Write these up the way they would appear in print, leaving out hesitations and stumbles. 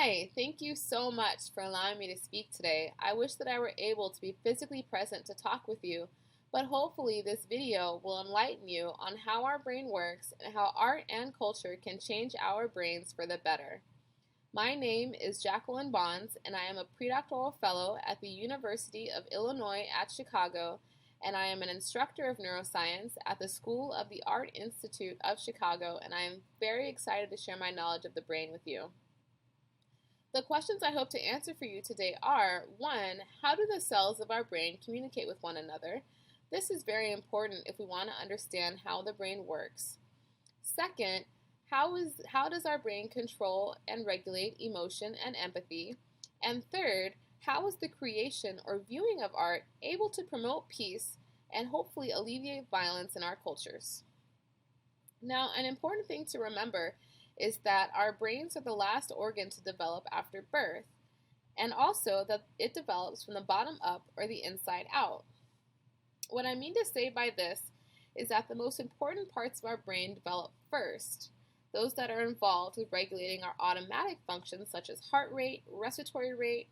Hi, thank you so much for allowing me to speak today. I wish that I were able to be physically present to talk with you, but hopefully this video will enlighten you on how our brain works and how art and culture can change our brains for the better. My name is Jaqueline Bonds, and I am a predoctoral fellow at the University of Illinois at Chicago, and I am an instructor of neuroscience at the School of the Art Institute of Chicago, and I am very excited to share my knowledge of the brain with you. The questions I hope to answer for you today are, 1, how do the cells of our brain communicate with one another? This is very important if we want to understand how the brain works. 2nd, how does our brain control and regulate emotion and empathy? And 3rd, how is the creation or viewing of art able to promote peace and hopefully alleviate violence in our cultures? Now, an important thing to remember is that our brains are the last organ to develop after birth, and also that it develops from the bottom up or the inside out. What I mean to say by this is that the most important parts of our brain develop first, those that are involved with regulating our automatic functions such as heart rate, respiratory rate,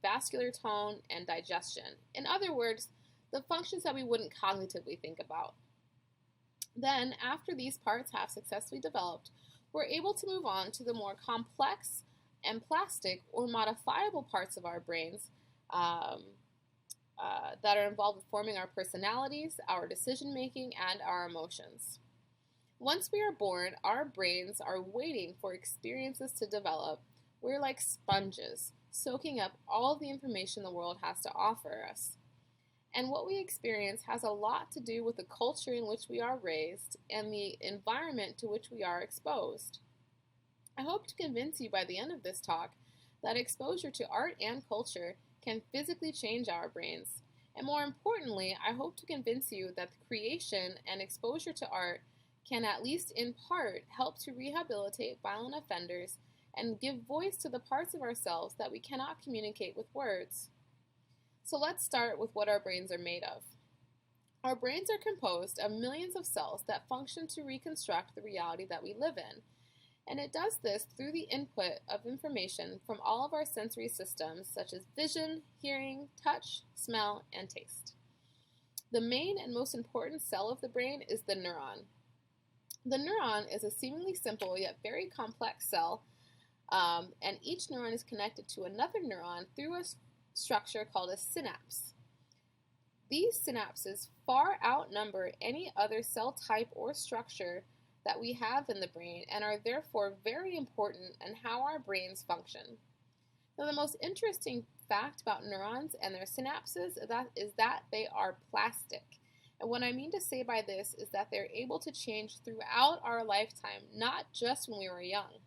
vascular tone, and digestion. In other words, the functions that we wouldn't cognitively think about. Then, after these parts have successfully developed, we're able to move on to the more complex and plastic or modifiable parts of our brains that are involved with forming our personalities, our decision making, and our emotions. Once we are born, our brains are waiting for experiences to develop. We're like sponges, soaking up all the information the world has to offer us. And what we experience has a lot to do with the culture in which we are raised and the environment to which we are exposed. I hope to convince you by the end of this talk that exposure to art and culture can physically change our brains. And more importantly, I hope to convince you that the creation and exposure to art can, at least in part, help to rehabilitate violent offenders and give voice to the parts of ourselves that we cannot communicate with words. So let's start with what our brains are made of. Our brains are composed of millions of cells that function to reconstruct the reality that we live in. And it does this through the input of information from all of our sensory systems such as vision, hearing, touch, smell, and taste. The main and most important cell of the brain is the neuron. The neuron is a seemingly simple yet very complex cell, and each neuron is connected to another neuron through a structure called a synapse. These synapses far outnumber any other cell type or structure that we have in the brain and are therefore very important in how our brains function. Now, the most interesting fact about neurons and their synapses is that they are plastic. And what I mean to say by this is that they're able to change throughout our lifetime, not just when we were young.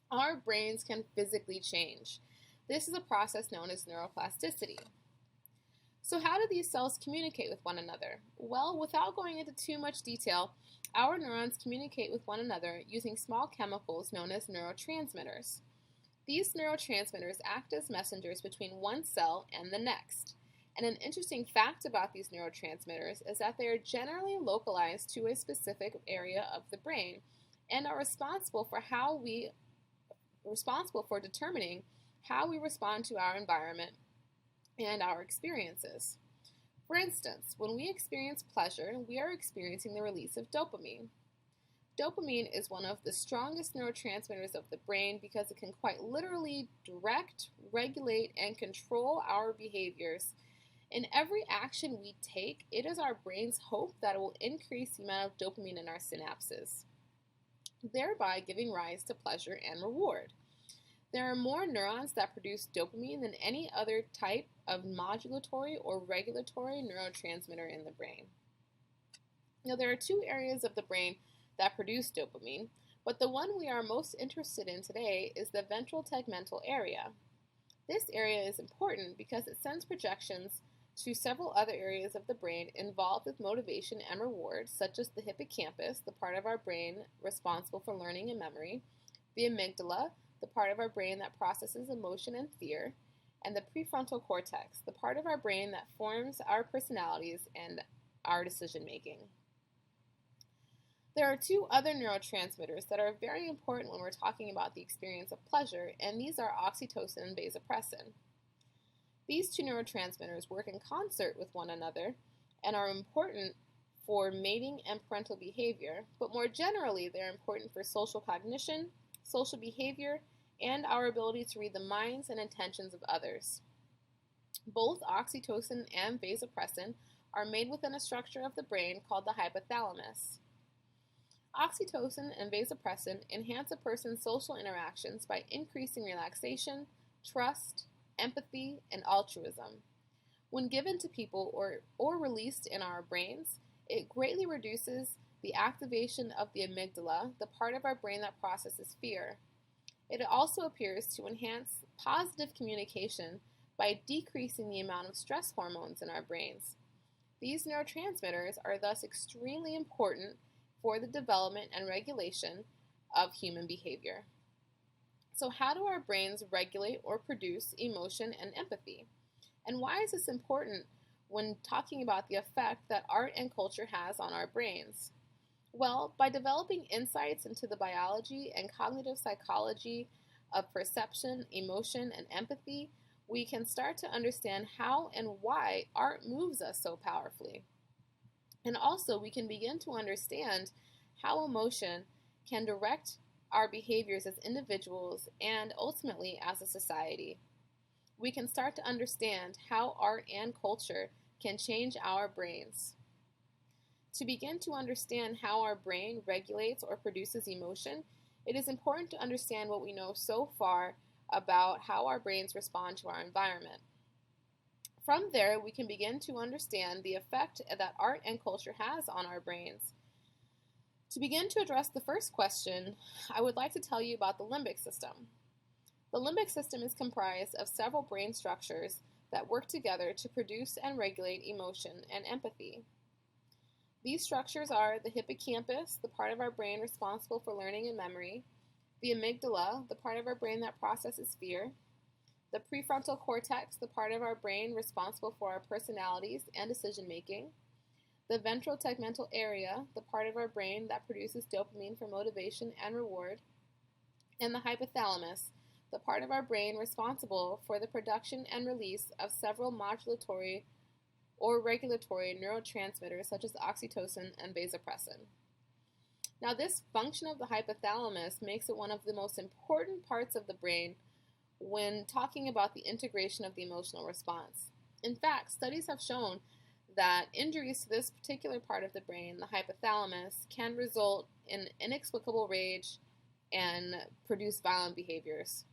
Our brains can physically change. This is a process known as neuroplasticity. So how do these cells communicate with one another? Well, without going into too much detail, our neurons communicate with one another using small chemicals known as neurotransmitters. These neurotransmitters act as messengers between one cell and the next. And an interesting fact about these neurotransmitters is that they are generally localized to a specific area of the brain and are responsible for determining how we respond to our environment and our experiences. For instance, when we experience pleasure, we are experiencing the release of dopamine. Dopamine is one of the strongest neurotransmitters of the brain because it can quite literally direct, regulate, and control our behaviors. In every action we take, it is our brain's hope that it will increase the amount of dopamine in our synapses, thereby giving rise to pleasure and reward. There are more neurons that produce dopamine than any other type of modulatory or regulatory neurotransmitter in the brain. Now, there are two areas of the brain that produce dopamine, but the one we are most interested in today is the ventral tegmental area. This area is important because it sends projections to several other areas of the brain involved with motivation and reward, such as the hippocampus, the part of our brain responsible for learning and memory, the amygdala, the part of our brain that processes emotion and fear, and the prefrontal cortex, the part of our brain that forms our personalities and our decision making. There are two other neurotransmitters that are very important when we're talking about the experience of pleasure, and these are oxytocin and vasopressin. These two neurotransmitters work in concert with one another and are important for mating and parental behavior, but more generally, they're important for social cognition, social behavior, and our ability to read the minds and intentions of others. Both oxytocin and vasopressin are made within a structure of the brain called the hypothalamus. Oxytocin and vasopressin enhance a person's social interactions by increasing relaxation, trust, empathy, and altruism. When given to people or released in our brains, it greatly reduces the activation of the amygdala, the part of our brain that processes fear. It also appears to enhance positive communication by decreasing the amount of stress hormones in our brains. These neurotransmitters are thus extremely important for the development and regulation of human behavior. So, how do our brains regulate or produce emotion and empathy? And why is this important when talking about the effect that art and culture has on our brains? Well, by developing insights into the biology and cognitive psychology of perception, emotion, and empathy, we can start to understand how and why art moves us so powerfully. And also, we can begin to understand how emotion can direct our behaviors as individuals and ultimately as a society. We can start to understand how art and culture can change our brains. To begin to understand how our brain regulates or produces emotion, it is important to understand what we know so far about how our brains respond to our environment. From there, we can begin to understand the effect that art and culture has on our brains. To begin to address the first question, I would like to tell you about the limbic system. The limbic system is comprised of several brain structures that work together to produce and regulate emotion and empathy. These structures are the hippocampus, the part of our brain responsible for learning and memory, the amygdala, the part of our brain that processes fear, the prefrontal cortex, the part of our brain responsible for our personalities and decision making, the ventral tegmental area, the part of our brain that produces dopamine for motivation and reward, and the hypothalamus, the part of our brain responsible for the production and release of several modulatory or regulatory neurotransmitters such as oxytocin and vasopressin. Now, this function of the hypothalamus makes it one of the most important parts of the brain when talking about the integration of the emotional response. In fact, studies have shown that injuries to this particular part of the brain, the hypothalamus, can result in inexplicable rage and produce violent behaviors.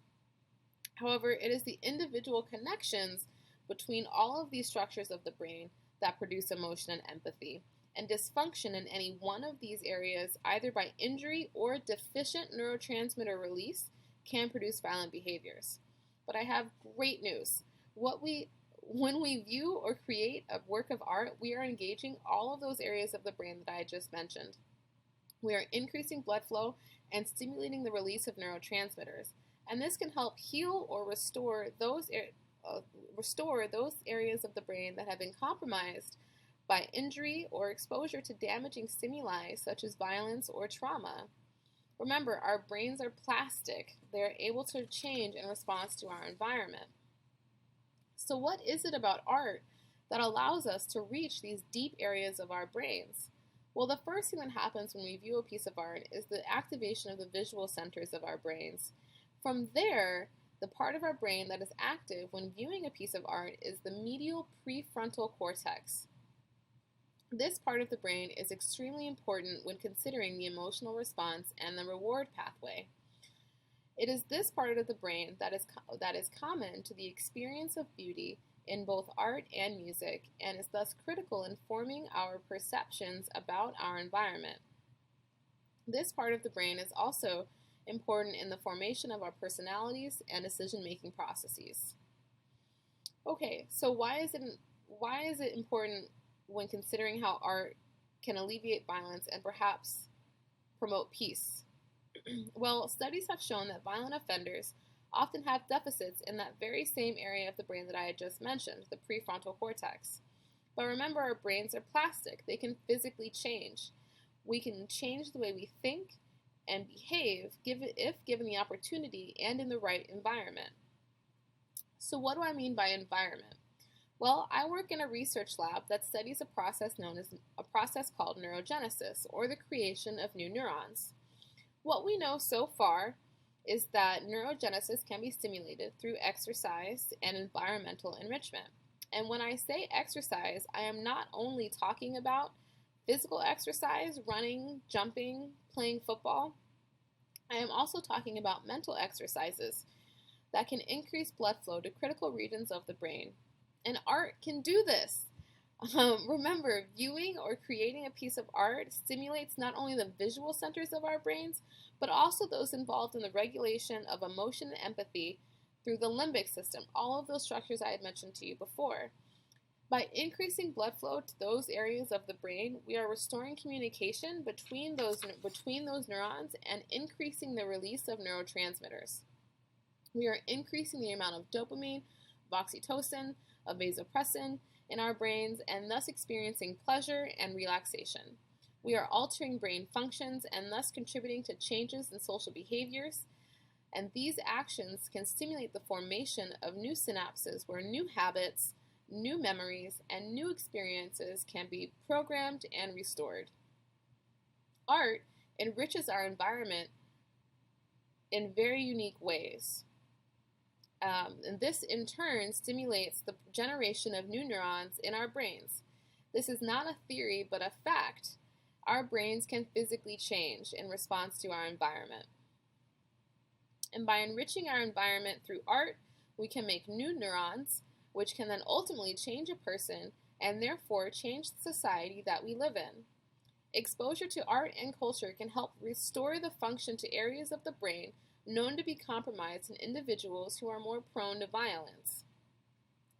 However, it is the individual connections between all of these structures of the brain that produce emotion and empathy, and dysfunction in any one of these areas, either by injury or deficient neurotransmitter release, can produce violent behaviors. But I have great news. When we view or create a work of art, we are engaging all of those areas of the brain that I just mentioned. We are increasing blood flow and stimulating the release of neurotransmitters, and this can help heal or restore those areas of the brain that have been compromised by injury or exposure to damaging stimuli such as violence or trauma. Remember, our brains are plastic. They are able to change in response to our environment. So what is it about art that allows us to reach these deep areas of our brains? Well, the first thing that happens when we view a piece of art is the activation of the visual centers of our brains. From there, the part of our brain that is active when viewing a piece of art is the medial prefrontal cortex. This part of the brain is extremely important when considering the emotional response and the reward pathway. It is this part of the brain that is common to the experience of beauty in both art and music, and is thus critical in forming our perceptions about our environment. This part of the brain is also important in the formation of our personalities and decision-making processes. Okay, so why is it important when considering how art can alleviate violence and perhaps promote peace? Well, studies have shown that violent offenders often have deficits in that very same area of the brain that I had just mentioned, the prefrontal cortex. But remember, our brains are plastic. They can physically change. We can change the way we think and behave if given the opportunity and in the right environment. So what do I mean by environment? Well, I work in a research lab that studies a process called neurogenesis, or the creation of new neurons. What we know so far is that neurogenesis can be stimulated through exercise and environmental enrichment. And when I say exercise, I am not only talking about physical exercise, running, jumping, playing football. I am also talking about mental exercises that can increase blood flow to critical regions of the brain. And art can do this. Remember, viewing or creating a piece of art stimulates not only the visual centers of our brains, but also those involved in the regulation of emotion and empathy through the limbic system, all of those structures I had mentioned to you before. By increasing blood flow to those areas of the brain, we are restoring communication between those neurons and increasing the release of neurotransmitters. We are increasing the amount of dopamine, of oxytocin, of vasopressin in our brains, and thus experiencing pleasure and relaxation. We are altering brain functions and thus contributing to changes in social behaviors, and these actions can stimulate the formation of new synapses where new habits, new memories, and new experiences can be programmed and restored. Art enriches our environment in very unique ways. And this in turn stimulates the generation of new neurons in our brains. This is not a theory, but a fact. Our brains can physically change in response to our environment. And by enriching our environment through art, we can make new neurons, which can then ultimately change a person and therefore change the society that we live in. Exposure to art and culture can help restore the function to areas of the brain known to be compromised in individuals who are more prone to violence.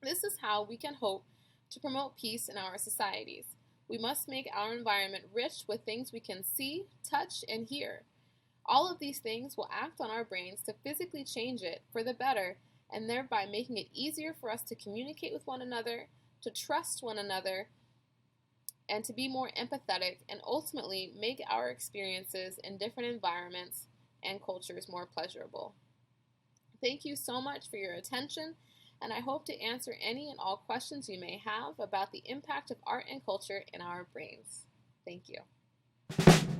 This is how we can hope to promote peace in our societies. We must make our environment rich with things we can see, touch, and hear. All of these things will act on our brains to physically change it for the better, and thereby making it easier for us to communicate with one another, to trust one another, and to be more empathetic, and ultimately make our experiences in different environments and cultures more pleasurable. Thank you so much for your attention, and I hope to answer any and all questions you may have about the impact of art and culture in our brains. Thank you.